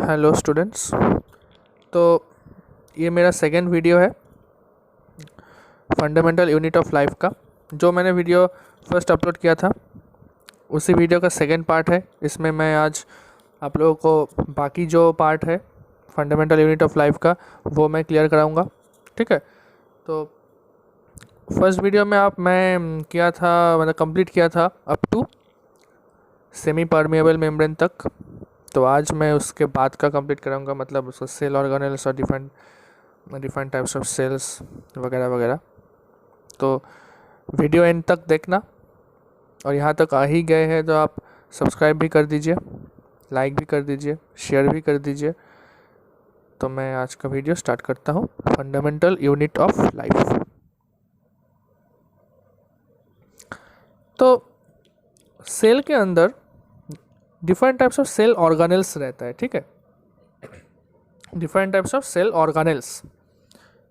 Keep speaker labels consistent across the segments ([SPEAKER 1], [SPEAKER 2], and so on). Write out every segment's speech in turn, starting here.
[SPEAKER 1] Hello students. तो ये मेरा सेकेंड वीडियो है फंडामेंटल यूनिट ऑफ लाइफ का। जो मैंने वीडियो फर्स्ट अपलोड किया था उसी वीडियो का सेकेंड पार्ट है। इसमें मैं आज आप लोगों को बाकी जो पार्ट है फंडामेंटल यूनिट ऑफ लाइफ का वो मैं क्लियर कराऊंगा। ठीक है। तो फर्स्ट वीडियो में मैं किया था, मतलब कंप्लीट किया था up to semi permeable membrane तक। तो आज मैं उसके बाद का कंप्लीट कराऊंगा, मतलब उसका सेल ऑर्गेनेल्स और डिफरेंट टाइप्स ऑफ सेल्स वगैरह वगैरह। तो वीडियो एंड तक देखना, और यहाँ तक आ ही गए हैं तो आप सब्सक्राइब भी कर दीजिए, लाइक भी कर दीजिए, शेयर भी कर दीजिए। तो मैं आज का वीडियो स्टार्ट करता हूँ, फंडामेंटल यूनिट ऑफ लाइफ। तो सेल के अंदर different types of cell organelles रहता है। ठीक है, different types of cell organelles.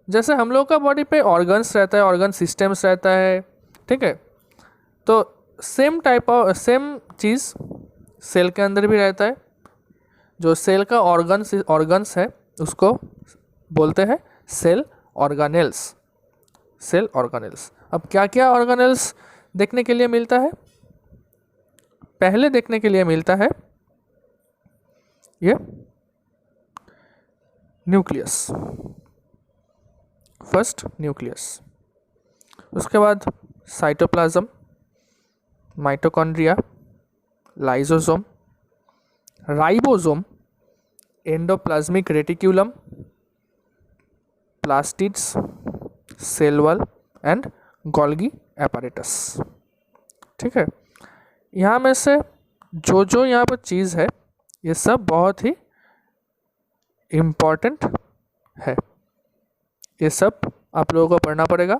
[SPEAKER 1] जैसे हम लोग का बॉडी पे ऑर्गन्स रहता है, ऑर्गन सिस्टम्स रहता है। ठीक है। तो सेम चीज़ सेल के अंदर भी रहता है। जो सेल का ऑर्गन्स है उसको बोलते हैं सेल ऑर्गेनेल्स। Cell organelles. अब क्या क्या ऑर्गेनेल्स देखने के लिए मिलता है? पहले देखने के लिए मिलता है ये न्यूक्लियस, फर्स्ट न्यूक्लियस। उसके बाद cytoplasm, mitochondria, lysosome, ribosome, endoplasmic reticulum, plastids, cell wall and Golgi apparatus. ठीक है। यहाँ में से जो यहाँ पर चीज़ है ये सब बहुत ही इम्पॉर्टेंट है। ये सब आप लोगों को पढ़ना पड़ेगा,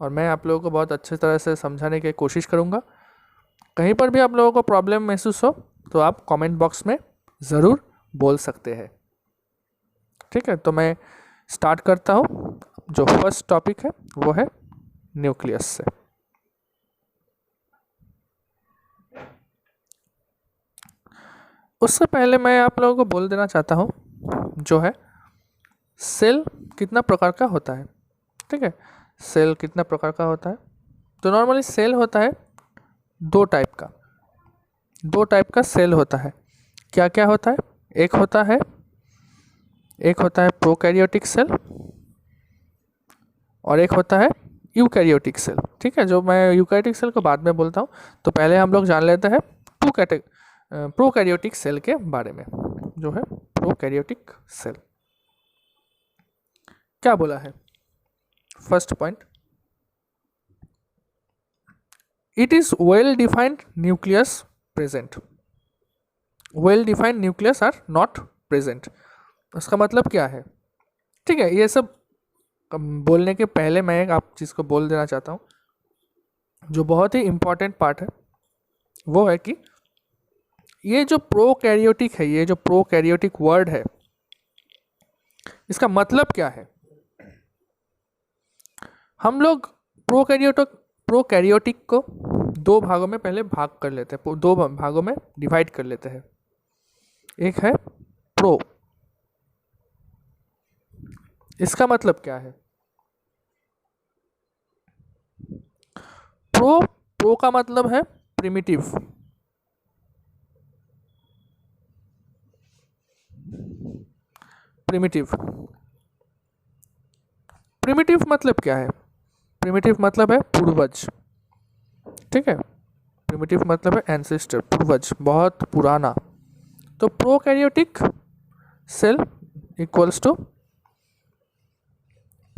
[SPEAKER 1] और मैं आप लोगों को बहुत अच्छे तरह से समझाने की कोशिश करूँगा। कहीं पर भी आप लोगों को प्रॉब्लम महसूस हो तो आप कमेंट बॉक्स में ज़रूर बोल सकते हैं। ठीक है। तो मैं स्टार्ट करता हूँ। जो फर्स्ट टॉपिक है वो है न्यूक्लियस से। उससे पहले मैं आप लोगों को बोल देना चाहता हूँ जो है सेल कितना प्रकार का होता है। ठीक है। सेल कितना प्रकार का होता है? तो नॉर्मली सेल होता है दो टाइप का सेल होता है। क्या क्या होता है? एक होता है प्रोकैरियोटिक सेल, और एक होता है यूकैरियोटिक सेल। ठीक है। जो मैं यूकैरियोटिक सेल को बाद में बोलता हूँ, तो पहले हम लोग जान लेते हैं प्रोकैरियोटिक सेल के बारे में। जो है प्रोकैरियोटिक सेल, क्या बोला है? First point, it is well defined nucleus present. Well defined nucleus are not present. उसका मतलब क्या है? ठीक है। ये सब बोलने के पहले मैं एक आप चीज़ को बोल देना चाहता हूँ, जो बहुत ही इम्पॉर्टेंट पार्ट है वो है कि ये जो प्रोकैरियोटिक है, ये जो प्रोकैरियोटिक वर्ड है, इसका मतलब क्या है? हम लोग प्रोकैरियोटिक को दो भागों में पहले भाग कर लेते हैं, दो भागों में डिवाइड कर लेते हैं। एक है प्रो। इसका मतलब क्या है? प्रो का मतलब है प्रिमिटिव। प्रिमिटिव मतलब क्या है? प्रिमिटिव मतलब है पूर्वज। ठीक है। प्रिमिटिव मतलब है एंसेस्टर, पूर्वज, बहुत पुराना। तो prokaryotic cell equals to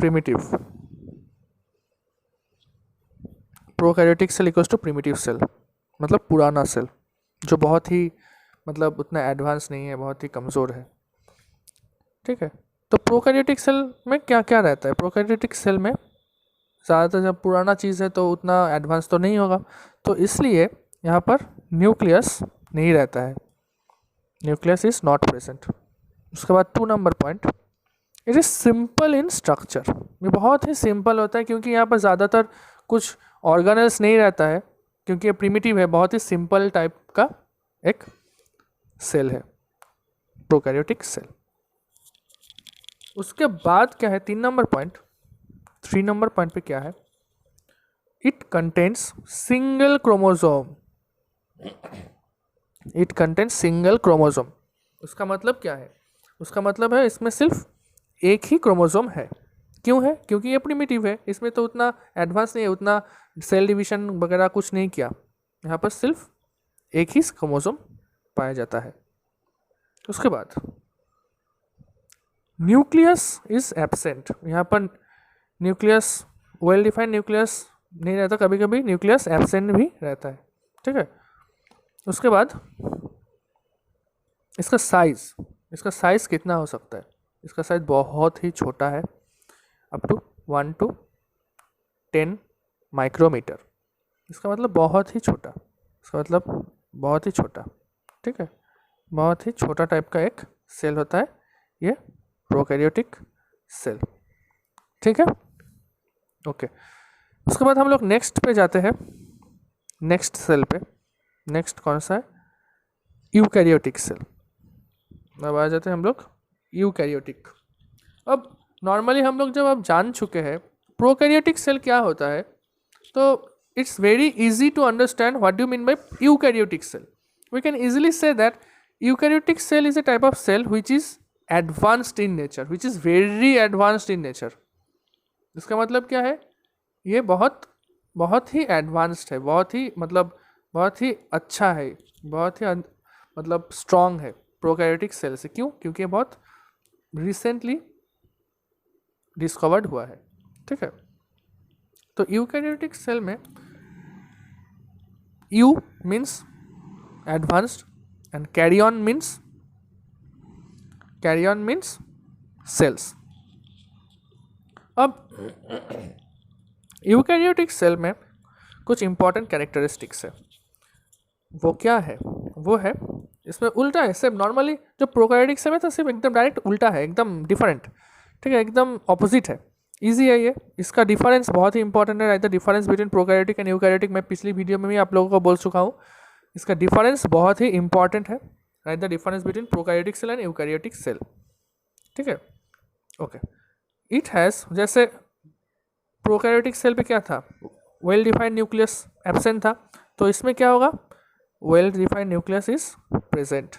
[SPEAKER 1] primitive. Prokaryotic cell equals to primitive cell, मतलब पुराना सेल जो बहुत ही मतलब उतना एडवांस नहीं है, बहुत ही कमज़ोर है। ठीक है। तो प्रोकैरियोटिक सेल में क्या क्या रहता है? प्रोकैरियोटिक सेल में ज़्यादातर जब पुराना चीज़ है तो उतना एडवांस तो नहीं होगा, तो इसलिए यहाँ पर न्यूक्लियस नहीं रहता है। Nucleus is not present. उसके बाद 2 number point, it is simple in structure. ये बहुत ही सिंपल होता है क्योंकि यहाँ पर ज़्यादातर कुछ ऑर्गेनेल्स नहीं रहता है, क्योंकि ये प्रिमिटिव है, बहुत ही सिंपल टाइप का एक सेल है। Prokaryotic cell. उसके बाद क्या है 3 नंबर पॉइंट, 3 नंबर पॉइंट पे क्या है, it contains single chromosome. It contains single chromosome. उसका मतलब क्या है, उसका मतलब है इसमें सिर्फ एक ही क्रोमोसोम है। क्यों है, क्योंकि ये प्रिमिटिव है, इसमें तो उतना एडवांस नहीं है, उतना सेल डिवीजन वगैरह कुछ नहीं किया, यहाँ पर सिर्फ एक ही क्रोमोसोम पाया जाता है। उसके बाद न्यूक्लियस इज एब्सेंट। यहाँ पर न्यूक्लियस, वेल डिफाइंड न्यूक्लियस नहीं रहता, कभी कभी न्यूक्लियस एब्सेंट भी रहता है, ठीक है। उसके बाद इसका साइज कितना हो सकता है, इसका साइज बहुत ही छोटा है, अप टू 1 to 10 माइक्रोमीटर। इसका मतलब बहुत ही छोटा, इसका मतलब बहुत ही छोटा, ठीक है, बहुत ही छोटा टाइप का एक सेल होता है ये प्रोकैरियोटिक सेल, ठीक है, ओके। उसके बाद हम लोग नेक्स्ट पे जाते हैं, नेक्स्ट सेल पे। नेक्स्ट कौन सा है, यूकैरियोटिक सेल। अब आ जाते हैं हम लोग यूकैरियोटिक। अब नॉर्मली हम लोग जब आप जान चुके हैं प्रोकैरियोटिक सेल क्या होता है, तो it's very easy to understand what do you mean by eukaryotic cell. We can easily say that eukaryotic cell is a type of cell which is advanced in nature, which is very advanced in nature. इसका मतलब क्या है, ये बहुत ही advanced है, बहुत ही अच्छा है, बहुत ही मतलब स्ट्रॉन्ग है प्रोकैरियोटिक सेल से। क्यों, क्योंकि ये बहुत रिसेंटली डिस्कवर्ड हुआ है, ठीक है। तो यूकैरियोटिक सेल में U means advanced and carry-on means cells. अब यूकैरियोटिक सेल में कुछ इंपॉर्टेंट कैरेक्टरिस्टिक्स है। वो क्या है, वो है इसमें उल्टा है, सिर्फ नॉर्मली जो प्रोकैरियोटिक सेल में था सिर्फ एकदम डायरेक्ट उल्टा है, एकदम डिफरेंट, ठीक है, एकदम ऑपोजिट है। इजी है ये, इसका डिफरेंस बहुत ही इंपॉर्टेंट है। Write the difference between prokaryotic and eukaryotic, मैं पिछली वीडियो में भी आप लोगों को बोल चुका हूँ, इसका डिफरेंस बहुत ही इंपॉर्टेंट है। Write the difference between prokaryotic cell and eukaryotic cell, ठीक है, ओके। इट हैज़, जैसे प्रोकैरियोटिक सेल पे क्या था, वेल डिफाइंड न्यूक्लियस एब्सेंट था, तो इसमें क्या होगा, well defined nucleus is present.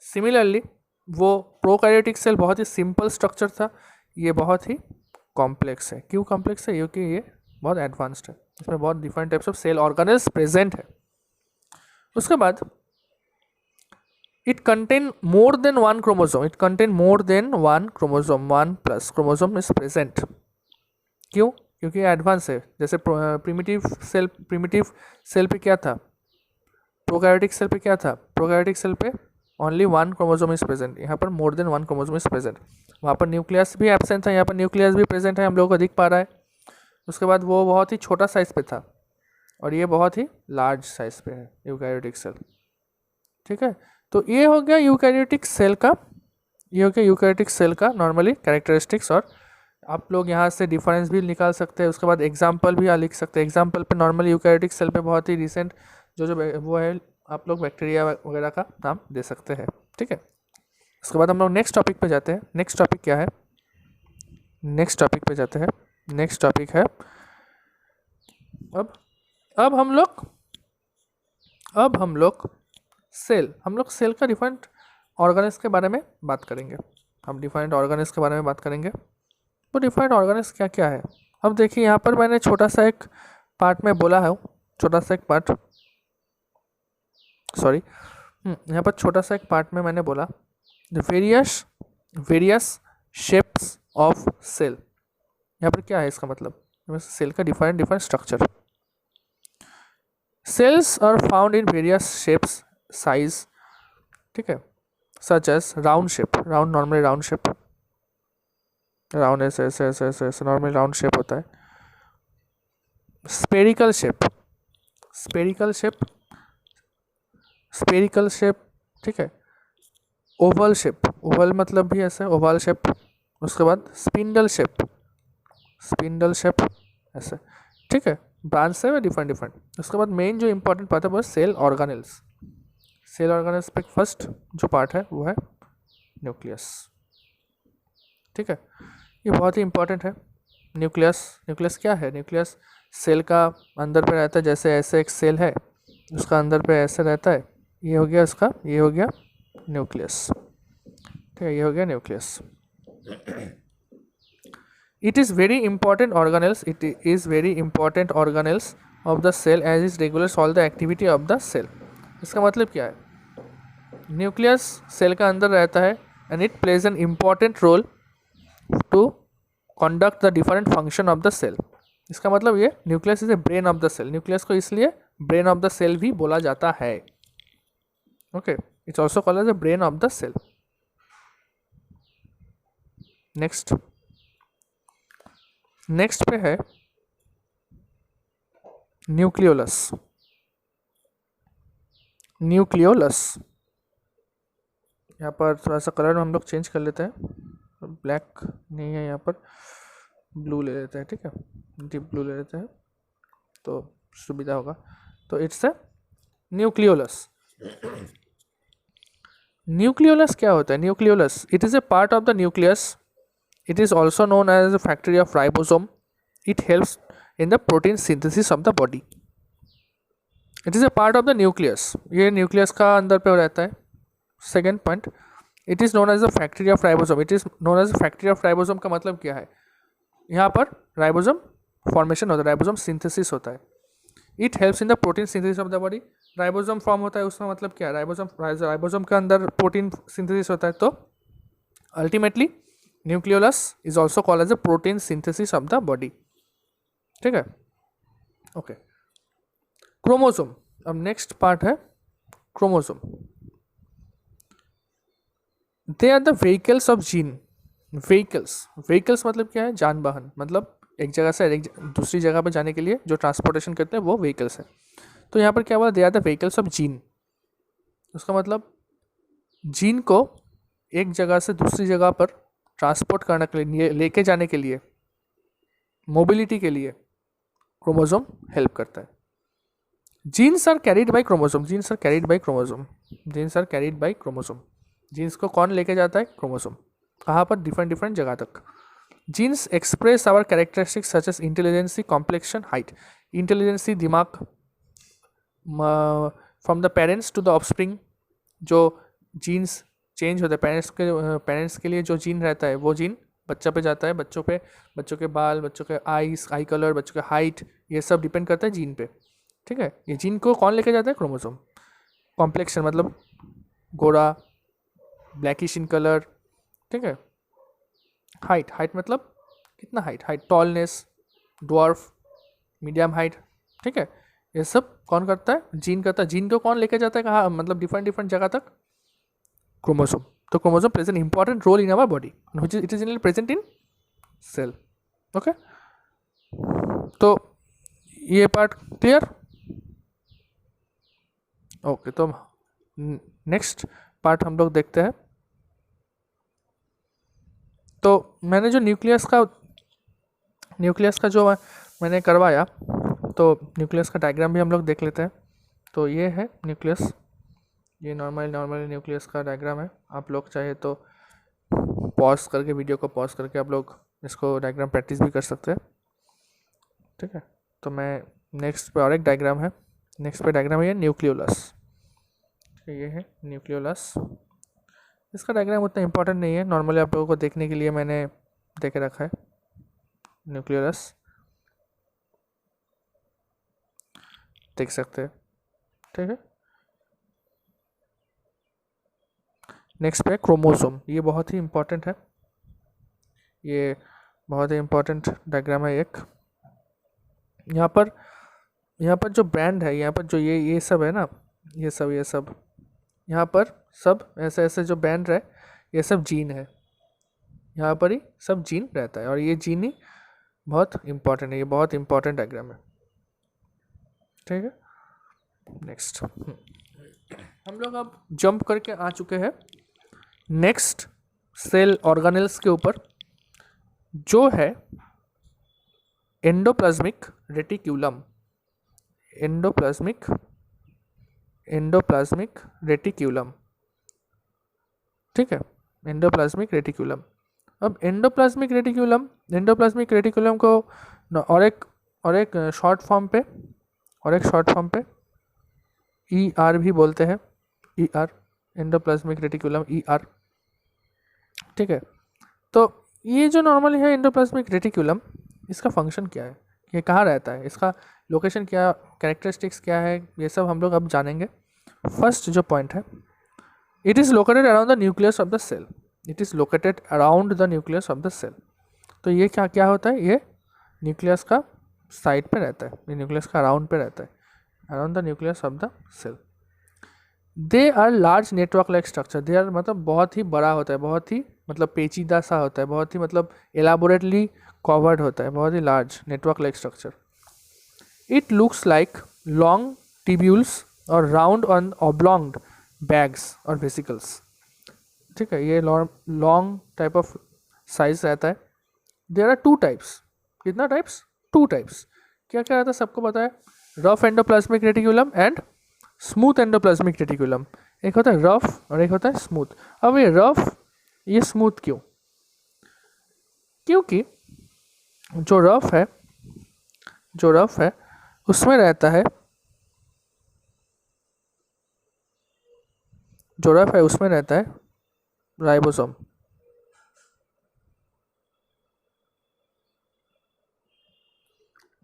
[SPEAKER 1] Similarly वो प्रोकैरियोटिक सेल बहुत ही सिंपल स्ट्रक्चर था, ये बहुत ही कॉम्प्लेक्स है। क्यों कॉम्प्लेक्स है, क्योंकि ये बहुत एडवांस्ड है, इसमें बहुत different types of cell organelles present है। उसके बाद it contain more than one chromosome, it contain more than one chromosome, 1+ chromosome is present. क्यों, क्योंकि एडवांस है। जैसे प्रिमिटिव सेल पे क्या था, प्रोकैरियोटिक सेल पे क्या था, प्रोकैरियोटिक सेल पे ओनली 1 क्रोमोसोम इज प्रेजेंट, यहाँ पर more than 1 chromosome is present. वहाँ पर न्यूक्लियस भी एब्सेंट था, यहाँ पर न्यूक्लियस भी प्रेजेंट है, हम लोगों को दिख पा रहा है। उसके बाद वो बहुत ही छोटा साइज पे था और ये बहुत ही लार्ज साइज पे है यूकैरियोटिक सेल, ठीक है। तो ये हो गया यूकैरियोटिक सेल का, ये हो गया यूकैरियोटिक सेल का नॉर्मली कैरेक्टरिस्टिक्स। और आप लोग यहाँ से डिफरेंस भी निकाल सकते हैं, उसके बाद एग्जाम्पल भी लिख सकते हैं। एग्जाम्पल पे नॉर्मली यूकैरियोटिक सेल पे बहुत ही रिसेंट जो वो है, आप लोग बैक्टीरिया वगैरह का नाम दे सकते हैं, ठीक है। उसके बाद हम लोग नेक्स्ट टॉपिक पे जाते हैं। नेक्स्ट टॉपिक क्या है, नेक्स्ट टॉपिक पे जाते हैं। नेक्स्ट टॉपिक है अब हम लोग सेल का डिफरेंट ऑर्गेनेल्स के बारे में बात करेंगे। हम डिफरेंट ऑर्गेनेल्स के बारे में बात करेंगे। तो डिफरेंट ऑर्गेनेल्स क्या क्या है, अब देखिए यहाँ पर मैंने छोटा सा एक पार्ट में बोला है, छोटा सा एक पार्ट, सॉरी, यहाँ पर छोटा सा एक पार्ट में मैंने बोला the various shapes of cell. यहाँ पर क्या है, इसका मतलब सेल का different structure. Cells are found in various shapes size, ठीक है, such as round shape, round normally round shape, round ऐसे नॉर्मली राउंड शेप होता है। स्पेरिकल शेप, ठीक है। ओवल ओवल मतलब भी ऐसे ओवल शेप। उसके बाद स्पिंडल शेप ऐसे, ठीक है। ब्रांच से डिफरेंट। उसके बाद मेन जो इंपॉर्टेंट बात है वो सेल सेल ऑर्गेनेल्स पे फर्स्ट जो पार्ट है वो है न्यूक्लियस। ठीक है, ये बहुत ही इंपॉर्टेंट है। न्यूक्लियस क्या है? न्यूक्लियस सेल का अंदर पे रहता है, जैसे ऐसे एक सेल है उसका अंदर पे ऐसे रहता है, ये हो गया उसका, ये हो गया न्यूक्लियस। ठीक है, ये हो गया nucleus. It is very important organelles. It is very important organelles of the cell as it regulates all the activity of the cell. इसका मतलब क्या है? न्यूक्लियस सेल का अंदर रहता है and it plays an important role to conduct the different function of the cell. इसका मतलब ये nucleus is a brain of the cell. Nucleus को इसलिए ब्रेन ऑफ द सेल भी बोला जाता है। Okay, it's also called as a brain of the cell. Next पे है न्यूक्लियोलस। यहाँ पर थोड़ा सा कलर हम लोग चेंज कर लेते हैं, ब्लैक नहीं है यहाँ पर, ब्लू ले लेते हैं। ठीक है, डीप ब्लू ले लेते हैं तो सुविधा होगा। तो इट्स ए न्यूक्लियोलस। न्यूक्लियोलस क्या होता है? Nucleolus, it is a part of the nucleus. It is also known as a factory of ribosome. It helps in the protein synthesis of the body. It is a part of the nucleus, ये nucleus का अंदर पे रहता है। Second point, it is known as a factory of ribosome. It is known as a factory of ribosome का मतलब क्या है? यहाँ पर राइबोसोम फॉर्मेशन होता है, राइबोसोम सिंथेसिस होता है। It helps in the protein synthesis of the body. Ribosome form होता है, उसका मतलब क्या है? राइबोसोम के अंदर प्रोटीन सिंथेसिस होता है। तो ultimately nucleolus is also called as a protein synthesis of the body. ठीक है, ओके। क्रोमोसोम, अब नेक्स्ट पार्ट है chromosome. They are the vehicles of gene. Vehicles मतलब क्या है? जान वाहन, मतलब एक जगह से दूसरी जगह पर जाने के लिए जो ट्रांसपोर्टेशन करते हैं वो व्हीकल्स है। तो यहाँ पर क्या बोला? They are the vehicles of gene. उसका मतलब जीन को एक जगह से दूसरी जगह पर ट्रांसपोर्ट करने के लिए, लेके जाने के लिए, मोबिलिटी के लिए क्रोमोसोम हेल्प करता है। Genes are carried by chromosome. Genes को कौन लेके जाता है? क्रोमोसोम। कहाँ पर? डिफरेंट जगह तक। Genes express our characteristics such as intelligency, complexion, height. Intelligency, दिमाग, from the parents to the offspring जो जीन्स चेंज होता है, पेरेंट्स के लिए जो जीन रहता है वो जीन बच्चा पे जाता है, बच्चों के बाल, बच्चों के आई कलर, बच्चों के हाइट, ये सब डिपेंड करता है जीन पे। ठीक है, ये जीन को कौन लेके जाता है? क्रोमोसोम। कॉम्प्लेक्शन मतलब गोरा, ब्लैकिश इन कलर। ठीक है, हाइट मतलब कितना height, tallness, dwarf, medium height. ठीक है, ये सब कौन करता है? जीन करता है। जीन को कौन लेके जाता है कहाँ? मतलब डिफरेंट जगह तक? क्रोमोसोम। तो chromosome plays an important role in our body, which it is present in cell. Okay, तो ये पार्ट क्लियर? ओके, तो नेक्स्ट पार्ट हम लोग देखते हैं। तो मैंने जो न्यूक्लियस का जो मैंने करवाया, तो न्यूक्लियस का डायग्राम भी हम लोग देख लेते हैं। तो ये है न्यूक्लियस, ये नॉर्मल न्यूक्लियस का डायग्राम है। आप लोग चाहे तो वीडियो को पॉज करके आप लोग इसको डायग्राम प्रैक्टिस भी कर सकते हैं। ठीक है, तो मैं नेक्स्ट पे और एक डायग्राम है, नेक्स्ट पे डायग्राम है न्यूक्लियोलस। ये है न्यूक्लियोलस। इसका डायग्राम उतना इंपॉर्टेंट नहीं है, नॉर्मली आप लोगों को देखने के लिए मैंने दे के रखा है न्यूक्लियोलस, देख सकते हैं। ठीक है, नेक्स्ट पे क्रोमोसोम। ये बहुत ही इम्पोर्टेंट है, ये बहुत ही इम्पोर्टेंट डायग्राम है एक। यहाँ पर जो बैंड है, यहाँ पर जो ये सब है ना, ये सब यहाँ पर सब ऐसे जो बैंड है, ये सब जीन है। यहाँ पर ही सब जीन रहता है और ये जीन ही बहुत इम्पोर्टेंट है। ये बहुत इम्पोर्टेंट डायग्राम है। ठीक है, नेक्स्ट हम लोग अब जंप करके आ चुके हैं नेक्स्ट सेल ऑर्गेनेल्स के ऊपर, जो है एंडोप्लाज्मिक रेटिक्यूलम। एंडोप्लाज्मिक रेटिक्यूलम, ठीक है, एंडोप्लाज्मिक रेटिक्यूलम। अब एंडोप्लाज्मिक रेटिक्यूलम को और एक शॉर्ट फॉर्म पे ER भी बोलते हैं, ER, एंडोप्लाज्मिक रेटिक्यूलम ER, ठीक है। तो ये जो नॉर्मली है एंडोप्लाज्मिक रेटिक्यूलम, इसका फंक्शन क्या है, ये कहाँ रहता है, इसका लोकेशन क्या, कैरेक्टरिस्टिक्स क्या है, ये सब हम लोग अब जानेंगे। फर्स्ट जो पॉइंट है, it is located around the nucleus of the cell, it is located around the nucleus of the cell. तो ये क्या होता है, ये न्यूक्लियस का साइड पे रहता है, ये न्यूक्लियस का अराउंड पे रहता है, around the nucleus of the cell. They are large network like structure, they are मतलब बहुत ही बड़ा होता है, बहुत ही मतलब पेचीदा सा होता है, बहुत ही मतलब एलाबोरेटली कवर्ड होता है, बहुत ही large network like structure. It looks like long tubules और राउंड ऑन ऑब्लॉन्ग बैग्स और वेसिकल्स, ठीक है, ये लॉन्ग टाइप ऑफ साइज रहता है। देयर आर 2 टाइप्स, कितना टाइप्स, 2 टाइप्स। क्या क्या रहता है सबको पता है, rough endoplasmic reticulum and smooth endoplasmic reticulum. एक होता है रफ और एक होता है स्मूथ। अब ये रफ, ये स्मूथ क्यों, क्योंकि जो रफ है उसमें रहता है, जो रफ है उसमें रहता है राइबोसोम,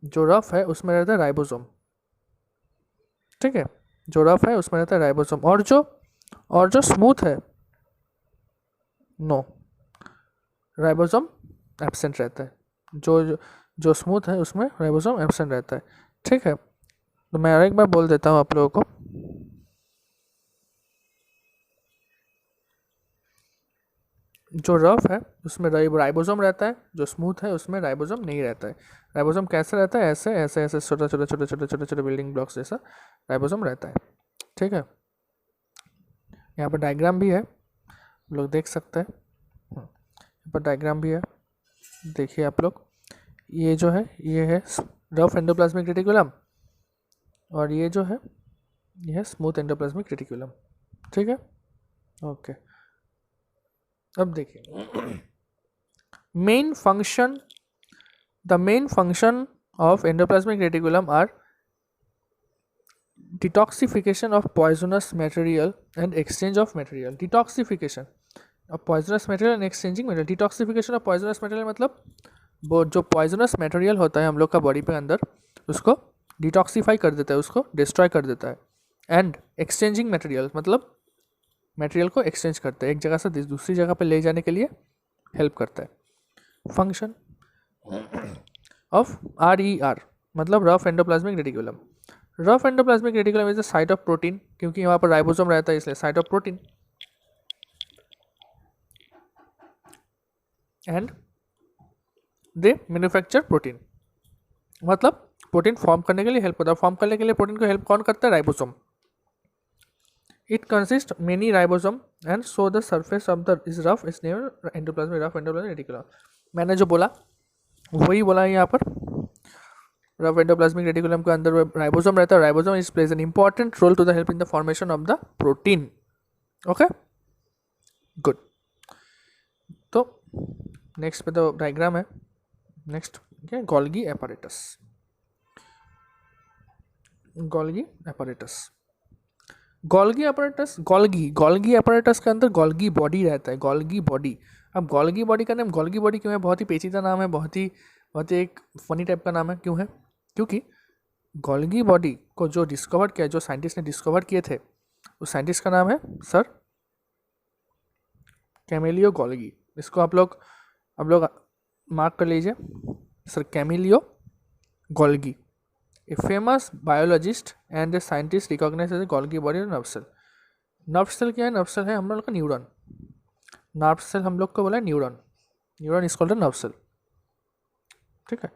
[SPEAKER 1] जो रफ है उसमें रहता है राइबोसोम, ठीक है, जो रफ है उसमें रहता है राइबोसोम। और जो स्मूथ है, नो, राइबोसोम एब्सेंट रहता है, जो स्मूथ है उसमें राइबोसोम एब्सेंट रहता है, ठीक है। तो मैं और एक बार बोल देता हूँ आप लोगों को, जो रफ है उसमें राइबोसोम रहता है, जो स्मूथ है उसमें राइबोसोम नहीं रहता है। राइबोसोम कैसे रहता है, ऐसे ऐसे ऐसे छोटे बिल्डिंग ब्लॉक्स जैसा राइबोसोम रहता है, ठीक है। यहाँ पर डायग्राम भी है, लोग देख सकते हैं, यहाँ पर डायग्राम भी है, देखिए आप लोग। ये जो है ये है रफ एंडोप्लाज्मिक रेटिकुलम और ये जो है ये है स्मूथ एंडोप्लाज्मिक रेटिकुलम, ठीक है, ओके। अब देखिए main function, the main function of endoplasmic reticulum are detoxification of poisonous material and exchange of material. Detoxification of poisonous material and exchanging material. Detoxification of poisonous material मतलब वो जो poisonous material होता है हम लोग का बॉडी पे अंदर, उसको डिटॉक्सीफाई कर देता है, उसको डिस्ट्रॉय कर देता है। एंड एक्सचेंजिंग मटेरियल मतलब मटेरियल को एक्सचेंज करता है, एक जगह से दूसरी जगह पे ले जाने के लिए हेल्प करता है। फंक्शन ऑफ RER मतलब rough endoplasmic reticulum. Rough endoplasmic reticulum is the site of protein, क्योंकि वहाँ पर राइबोसोम रहता है इसलिए site of protein. And they manufacture protein, मतलब प्रोटीन फॉर्म करने के लिए हेल्प करता है। फॉर्म करने के लिए प्रोटीन को हेल्प कौन करता है, ribosome. It consist many ribosome and so the surface of the is rough, is named endoplasmic rough endoplasmic reticulum. मैंने जो बोला वही बोला है यहाँ पर। रफ एंडोप्लाज्मिक रेटिकुलम के अंदर राइबोसोम रहता है, ribosome is plays an important role to the help in the formation of the protein. Okay good. तो नेक्स्ट पे तो डायग्राम है, नेक्स्ट क्या, Golgi apparatus. Golgi apparatus, Golgi apparatus, Golgi apparatus के अंदर गोल्गी बॉडी रहता है, गोल्गी बॉडी। अब गोल्गी बॉडी का नाम गोल्गी बॉडी क्यों है, बहुत ही पेचीदा नाम है, बहुत ही एक फनी टाइप का नाम है। क्यों है, क्योंकि गोल्गी बॉडी को जो डिस्कवर किया, जो साइंटिस्ट ने डिस्कवर किए थे, उस साइंटिस्ट का नाम है सर कैमिलियो गोल्गी। इसको आप लोग मार्क कर लीजिए, sir Camillo Golgi, a famous biologist and a scientist recognise as a Golgi body nerve cell. Nerve cell क्या है, नर्व सेल है हम लोग का न्यूरॉन। नर्व सेल हम लोग को बोला है neuron, neuron is called nerve cell, ठीक है।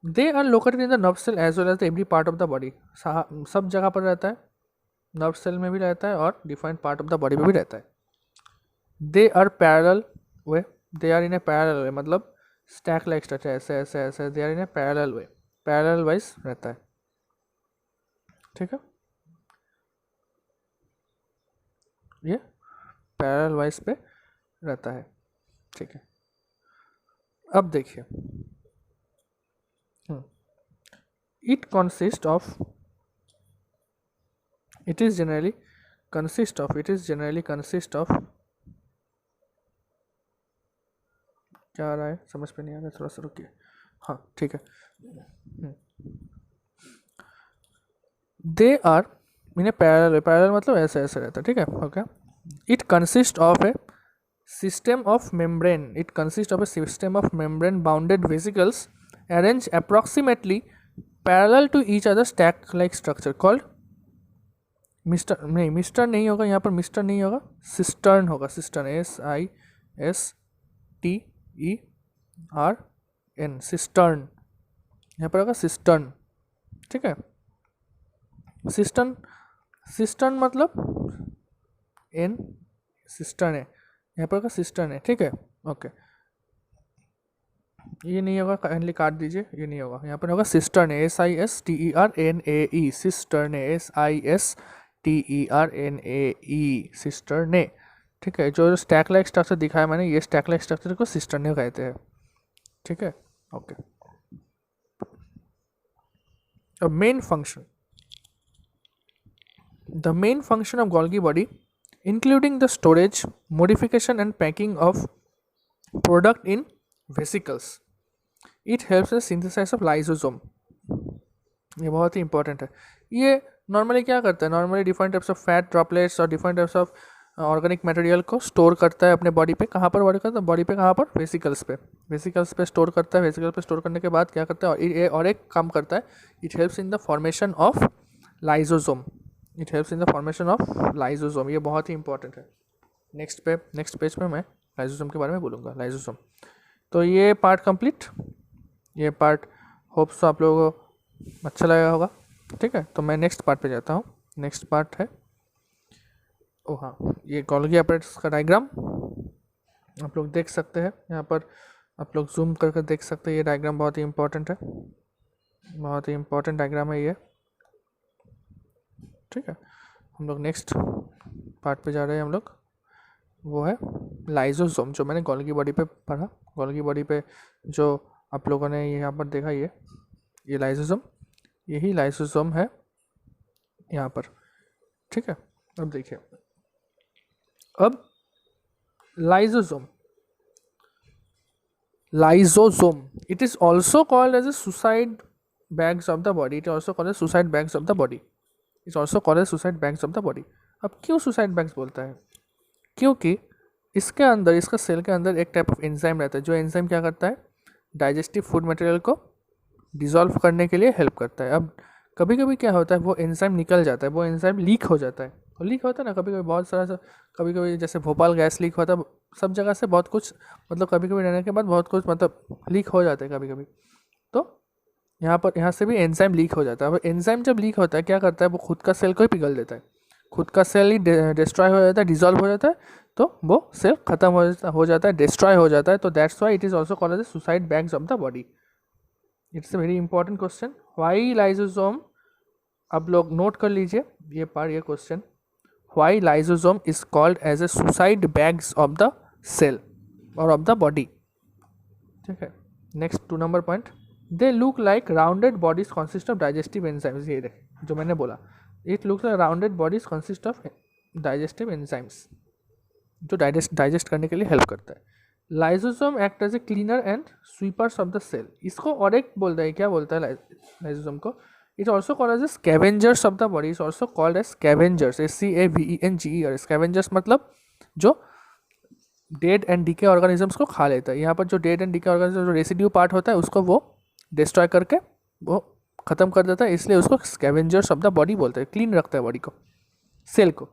[SPEAKER 1] They are located in the nerve cell as well as the every part of the body. सब जगह पर रहता है, नर्व सेल में भी रहता है और defined part of the body में भी रहता है। They are parallel way, they are in a parallel way मतलब स्टैक लाइक स्ट्रक्चर, ऐसे ऐसे ऐसे, they are in a parallel way, parallel wise रहता है, ठीक है। ये पैरेलल वाइज पे रहता है, ठीक है। अब देखिए, it consist of, it is generally consist of, it is generally consist of, क्या आ रहा है समझ पे नहीं आ रहा, थोड़ा सा रुकिए, हाँ ठीक है। They are in a parallel, parallel मतलब ऐसे ऐसे रहता है, ठीक है, okay. It consist of a system of membrane, it consists of a system of membrane bounded vesicles arranged approximately parallel to each other stack like structure called mister, नहीं mister नहीं होगा यहाँ पर, मिस्टर नहीं होगा, सिस्टर्न होगा, cistern, SISTERN, cistern, यहाँ पर होगा सिस्टर्न, ठीक है। सिस्टर्न, सिस्टर्न मतलब एन, सिस्टर्न है, यहाँ पर का सिस्टर्न है, ठीक है, ओके। ये नहीं होगा, काइंडली काट दीजिए, ये नहीं होगा, यहाँ पर होगा सिस्टर्न है, SISTERNAE, सिस्टर्न है, SISTERNAE, सिस्टर्न, ठीक है। जो स्टैक लाइक स्ट्रक्चर दिखाया मैंने, ये स्टैक लाइक स्ट्रक्चर को सिस्टर्न कहते हैं, ठीक है, ओके। अब main function, the main function of Golgi body including the storage, modification and packing of product in vesicles. It helps the synthesis of lysosome. ये बहुत ही इंपॉर्टेंट है। ये नॉर्मली क्या करता है, normally different types of fat droplets और different types of organic material को स्टोर करता है अपने बॉडी पे। कहाँ पर बॉडी करता है, बॉडी पे कहाँ पर, वेसिकल्स पे, वेसिकल्स पे स्टोर करता है। वेसिकल पे स्टोर करने के बाद क्या करता है, और एक काम करता है, it helps in the formation of lysosome, it helps in the formation of lysosome. ये बहुत ही इंपॉर्टेंट है। नेक्स्ट पेज पे मैं लाइजोसोम के बारे में बोलूँगा, लाइजोसोम। तो ये पार्ट कंप्लीट, ये पार्ट होप्स आप लोगों को अच्छा लगा होगा, ठीक है। तो मैं नेक्स्ट पार्ट पे जाता हूँ। नेक्स्ट पार्ट है, ओ हाँ, ये गोल्गी apparatus का डायग्राम आप लोग देख सकते हैं, यहाँ पर आप लोग जूम करके देख सकते हैं। ये डायग्राम बहुत ही इंपॉर्टेंट है, बहुत ही इंपॉर्टेंट डायग्राम है ये, ठीक है। हम लोग नेक्स्ट पार्ट पे जा रहे हैं हम लोग, वो है लाइजोसोम, जो मैंने गोल्गी बॉडी पे पढ़ा। गोल्गी बॉडी पे जो आप लोगों ने यहाँ पर देखा, ये लाइजोसोम, यही लाइजोसोम है यहाँ पर, ठीक है। अब देखिए, अब lysosome, lysosome, it is also called as a suicide bags of the body, it also called as suicide bags of the body, it's also called as suicide bags of the body. अब क्यों suicide bags बोलता है, क्योंकि इसके अंदर, इसका cell के अंदर एक टाइप ऑफ एंजाइम रहता है, जो एंजाइम क्या करता है, डाइजेस्टिव फूड मटेरियल को डिसॉल्व करने के लिए हेल्प करता है। अब कभी कभी क्या होता है, वो एंजाइम निकल जाता है, वो एंजाइम लीक हो जाता है, और लीक होता है ना कभी कभी, बहुत सारा, कभी कभी जैसे भोपाल गैस लीक होता है, सब जगह से बहुत कुछ, मतलब कभी कभी रहने के बाद बहुत कुछ मतलब लीक हो जाता है कभी कभी। तो यहाँ से भी एंजाइम लीक हो जाता है। अब एंजाइम जब लीक होता है, क्या करता है, वो खुद का सेल को ही पिघल देता है, खुद का सेल ही डिस्ट्रॉय हो जाता है, डिजॉल्व हो जाता है, तो वो सेल खत्म हो जाता है, डिस्ट्रॉय हो जाता है। तो that's why it is also called as suicide bags of the body. It's a very important question, why lysosome, आप लोग नोट कर लीजिए ये पार्ट, ये question, why lysosome is called as a suicide bags of the cell और of the body, ठीक है। Next 2 number point, they look like rounded bodies consist of digestive enzymes. ये देखें जो मैंने बोला, it looks like rounded bodies consist of digestive enzymes, जो digest करने के लिए हेल्प करता है। Lysosome act as a cleaner and sweepers of the cell. इसको और एक बोलता है, क्या बोलता है लाइजोसोम को, it also called as scavengers of the body, is also called as scavengers, SCAVENGER। Scavengers मतलब जो डेड एंड डीके ऑर्गेनिजम्स को खा लेता है। यहाँ पर जो डेड एंड डीके ऑर्गेनिज्म, जो रेसिड्यू पार्ट होता है, उसको वो डिस्ट्रॉय करके वो ख़त्म कर देता है, इसलिए उसको स्कैवेंजर्स ऑफ द बॉडी बोलते हैं, क्लीन रखता है बॉडी को, सेल को।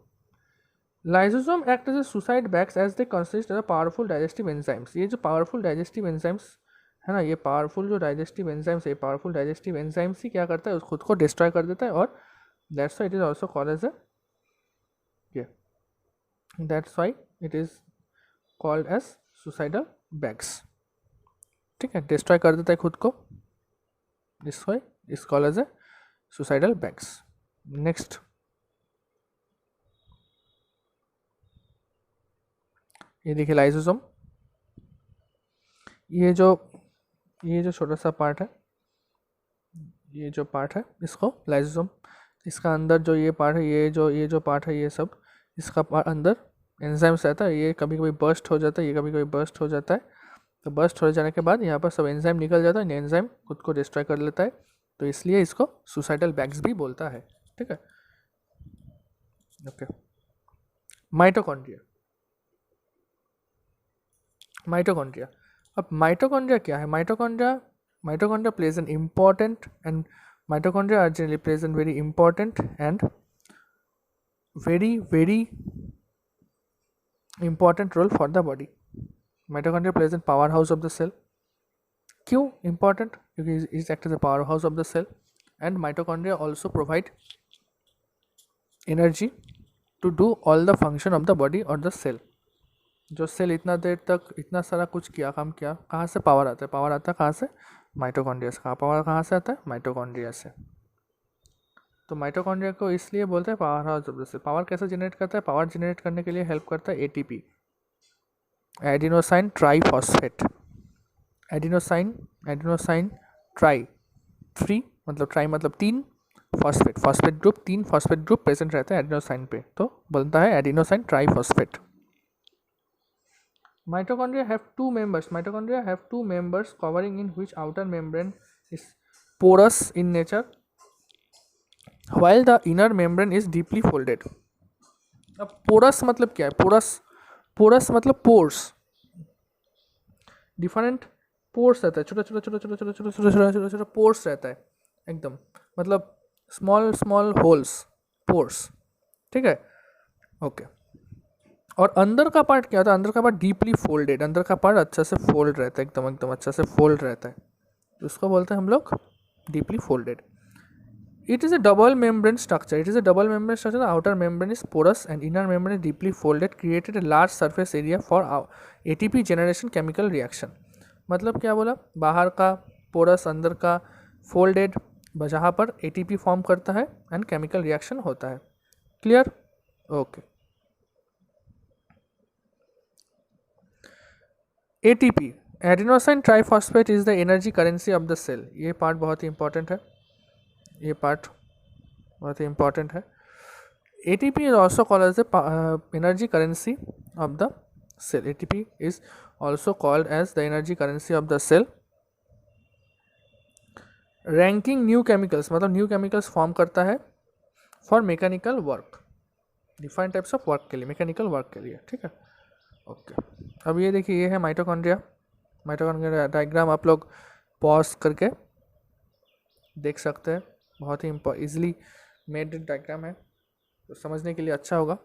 [SPEAKER 1] Lysosome act as a suicide bags as they consist as powerful digestive enzymes. ये जो पावरफुल डाइजेस्टिव एंजाइम्स है ना, ये पावरफुल जो डाइजेस्टिव एंजाइम्स है, पावरफुल डाइजेस्टिव एंजाइम्स ही क्या करता है, उस खुद को डिस्ट्रॉय कर देता है, और that's why it is also called as a, that's why it is called as suicidal bags, ठीक है। डिस्ट्रॉय कर देता है खुद को, this why is called as a suicidal bags. Next ये देखिए लाइसोसोम, ये जो छोटा सा पार्ट है, ये जो पार्ट है इसको लाइसोसोम, इसका अंदर जो ये पार्ट है, ये जो पार्ट है, ये सब इसका अंदर एंजाइम्स रहता है। ये कभी कभी बर्स्ट हो जाता है, ये कभी कभी बर्स्ट हो जाता है। तो बर्स्ट हो जाने के बाद यहाँ पर सब एंजाइम निकल जाता है, एंजाइम खुद को डिस्ट्रॉय कर लेता है, तो इसलिए इसको सुसाइडल बैग्स भी बोलता है। ठीक है, ओके। Mitochondria, mitochondria. अब माइटोकॉन्ड्रिया क्या है? Mitochondria pledge an important and mitochondria are generally plays a very important and very important role for the body. Mitochondria plays in powerhouse of the cell. क्यों important? क्योंकि it acts as a powerhouse of the cell, and mitochondria also provide energy to do all the function of the body or the cell. जो cell इतना देर तक इतना सारा कुछ किया, काम किया, कहाँ से पावर आता है? पावर आता है कहाँ से? माइटोकॉन्ड्रिया से। पावर कहाँ से आता है? माइटोकॉन्ड्रिया से। तो माइटोकॉन्ड्रिया को इसलिए बोलते हैं power house of the cell. Power कैसे जनरेट करता है? पावर जनरेट करने के लिए हेल्प करता है ATP, adenosine triphosphate. Adenosine try, मतलब ट्राई मतलब 3, phosphate group, 3 phosphate group present रहते हैं एडिनोसाइन पे, तो बनता है adenosine triphosphate. Mitochondria have two members covering in which outer membrane is porous in nature while the inner membrane is deeply folded. अब porous मतलब क्या है? porous मतलब pores, डिफरेंट पोर्स रहता है, छोटा पोर्स रहता है एकदम, मतलब स्मॉल होल्स, पोर्स। ठीक है, ओके। और अंदर का पार्ट क्या होता है? अंदर का पार्ट डीपली फोल्डेड, अंदर का पार्ट अच्छा से फोल्ड रहता है, एकदम अच्छा से फोल्ड रहता है, तो उसको बोलते हैं हम लोग deeply folded. It is a double membrane structure, the outer membrane is porous and inner membrane is deeply folded, created a large surface area for ATP generation chemical reaction. मतलब क्या बोला? बाहर का पोरस, अंदर का फोल्डेड, जहाँ पर ATP form करता है एंड केमिकल रिएक्शन होता है। Clear? Okay. ATP, adenosine triphosphate is the energy currency of the cell. ये पार्ट बहुत ही इंपॉर्टेंट है, ATP is also called as the energy currency of the cell. ATP is also called as the energy currency of the cell. Ranking new chemicals, मतलब new chemicals form करता है for mechanical work, different types of work के लिए, mechanical work के लिए। ठीक है, okay. अब ये देखिए, ये है माइटोकॉन्ड्रिया डायग्राम, आप लोग पॉज करके देख सकते हैं, बहुत ही इजीली मेड डायग्राम है, तो समझने के लिए अच्छा होगा।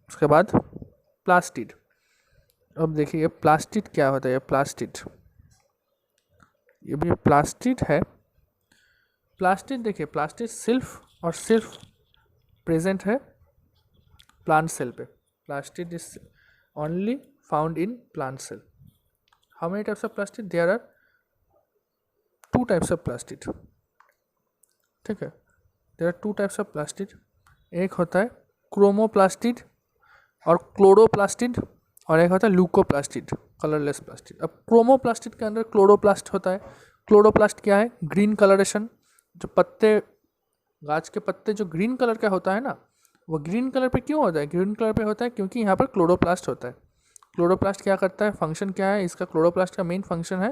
[SPEAKER 1] उसके बाद प्लास्टिड। अब देखिए प्लास्टिड क्या होता है? ये भी प्लास्टिड है। प्लास्टिड देखिए, प्लास्टिड सिर्फ प्रेजेंट है प्लांट सेल पे। Plastid is only found in plant cell. How many types of plastid? There are 2 types of plastid. ठीक है, there are 2 types of plastid. एक होता है क्रोमोप्लास्टिड और क्लोरोप्लास्टिड, और एक होता है ल्यूकोप्लास्टिड, कलरलेस प्लास्टिड। अब क्रोमोप्लास्टिड के अंदर क्लोरोप्लास्ट होता है। क्लोरोप्लास्ट क्या है? ग्रीन कलरेशन, जो पत्ते, गाछ के पत्ते जो ग्रीन कलर का होता है ना, वो ग्रीन कलर पे क्यों होता है? ग्रीन कलर पे होता है क्योंकि यहाँ पर क्लोरोप्लास्ट होता है। क्लोरोप्लास्ट क्या करता है? फंक्शन क्या है इसका? क्लोरोप्लास्ट का मेन फंक्शन है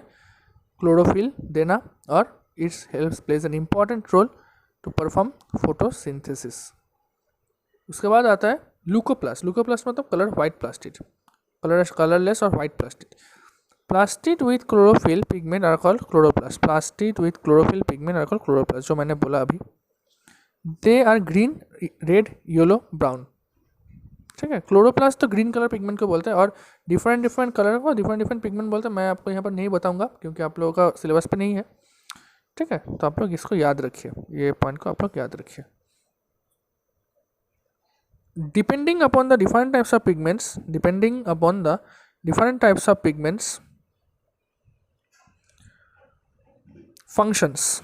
[SPEAKER 1] क्लोरोफिल देना, और it's helps plays an important role to perform photosynthesis. उसके बाद आता है ल्यूकोप्लास्ट। ल्यूकोप्लास्ट मतलब वाइट प्लास्टिड, कलरलेस और white plastid. Plastid with chlorophyll pigment are called chloroplast. Plastid with chlorophyll pigment are called chloroplast, जो मैंने बोला अभी। They are green, red, yellow, brown. ठीक है, क्लोरोप्लास्ट तो ग्रीन कलर पिगमेंट को बोलते हैं, और डिफरेंट कलर को डिफरेंट पिगमेंट बोलते हैं। मैं आपको यहाँ पर नहीं बताऊंगा क्योंकि आप लोगों का सिलेबस पे नहीं है। ठीक है, तो आप लोग इसको याद रखिए, ये पॉइंट को आप लोग याद रखिए। Depending upon the different types of pigments, functions.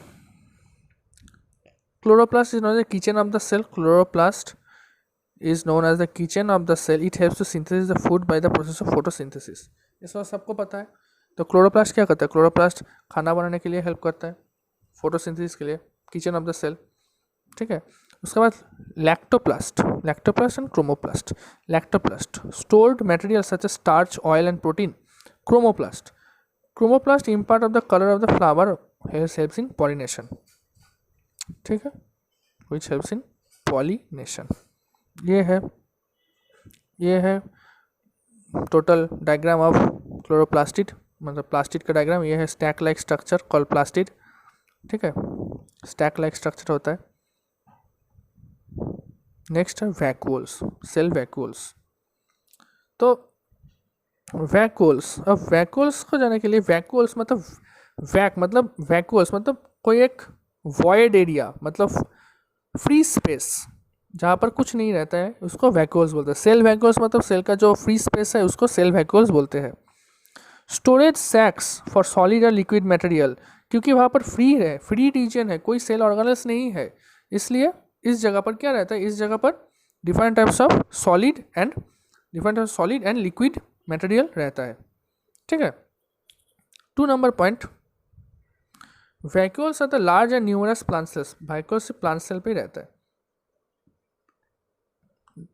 [SPEAKER 1] Chloroplast is known as the kitchen of the cell. Chloroplast is known as the kitchen of the cell. It helps to synthesize the food by the process of photosynthesis. इस बात सबको पता है. तो chloroplast क्या करता है? Chloroplast खाना बनाने के लिए हेल्प करता है, फोटोसिंथेसिस के लिए, किचन ऑफ द सेल. ठीक है. उसके बाद lactoplast and chromoplast. Lactoplast stored material such as starch, oil and protein. Chromoplast impart of the colour of the flower, helps in pollination. ठीक है, विच हेल्प्स इन पॉलिनेशन. ये है total diagram of क्लोरोप्लास्टिड, मतलब plastid का diagram. ये है stack like structure called plastid. ठीक है, स्टैक लाइक स्ट्रक्चर होता है. नेक्स्ट है वैक्यूल्स, सेल वैक्यूल्स. तो वैक्यूल्स, अब वैक्यूल्स को जाने के लिए, वैक्यूल्स मतलब वैक्यूल्स मतलब कोई एक वॉइड एरिया, मतलब फ्री स्पेस जहाँ पर कुछ नहीं रहता है, उसको वैक्यूल्स बोलते हैं. सेल वैक्यूल्स मतलब सेल का जो फ्री स्पेस है उसको सेल वैक्यूल्स बोलते हैं. स्टोरेज सैक्स फॉर सॉलिड और लिक्विड मटेरियल, क्योंकि वहाँ पर फ्री रीजन है, कोई सेल ऑर्गेनेल्स नहीं है, इसलिए इस जगह पर क्या रहता है, इस जगह पर different types of solid and liquid material रहता है. ठीक है. 2 number point, vacuoles are the large and numerous plant cells. Vacuole सिर्फ प्लांट सेल पे ही रहता है.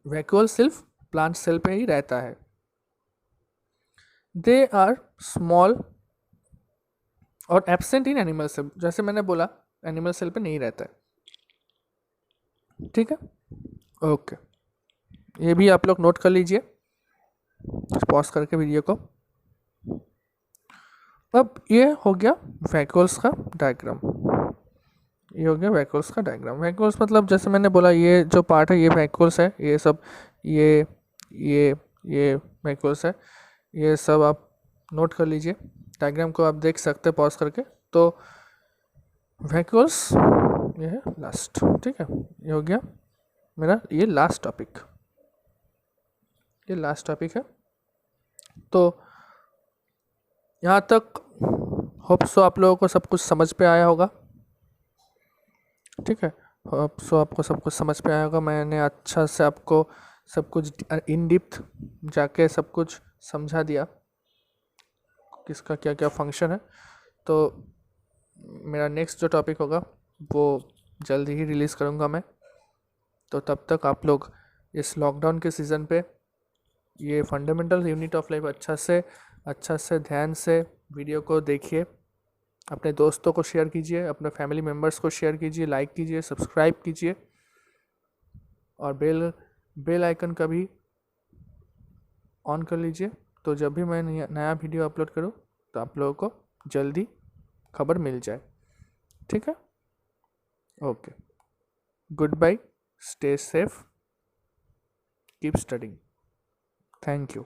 [SPEAKER 1] वैक्यूल सिर्फ प्लांट सेल पे ही रहता है. दे आर स्मॉल और एब्सेंट इन एनिमल सेल. जैसे मैंने बोला, एनिमल सेल पे नहीं रहता है. ठीक है, ओके. ये भी आप लोग नोट कर लीजिए, पॉज करके वीडियो को. अब ये हो गया वैक्यूल्स का डायग्राम. वैक्यूल्स मतलब जैसे मैंने बोला, ये जो पार्ट है ये वैक्यूल्स है. ये सब ये वैक्यूल्स है. ये सब आप नोट कर लीजिए. डायग्राम को आप देख सकते हैं पॉज करके. तो वैक्यूल्स ये है लास्ट. ठीक है, ये हो गया मेरा ये लास्ट टॉपिक है. तो यहाँ तक होप सो आप लोगों को सब कुछ समझ पे आया होगा. ठीक है, होप सो आपको सब कुछ समझ पे आया होगा. मैंने अच्छा से आपको सब कुछ इन डिप्थ जाके सब कुछ समझा दिया, किसका क्या क्या फंक्शन है. तो मेरा नेक्स्ट जो टॉपिक होगा वो जल्दी ही रिलीज़ करूँगा मैं. तो तब तक आप लोग इस लॉकडाउन के सीज़न पे ये फंडामेंटल यूनिट ऑफ लाइफ अच्छा से ध्यान से वीडियो को देखिए. अपने दोस्तों को शेयर कीजिए, अपने फैमिली मेम्बर्स को शेयर कीजिए, लाइक कीजिए, सब्सक्राइब कीजिए, और बेल आइकन का भी ऑन कर लीजिए. तो जब भी मैं नया वीडियो अपलोड करूँ तो आप लोगों को जल्दी खबर मिल जाए. ठीक है, okay. Good bye, stay safe, keep studying. Thank you.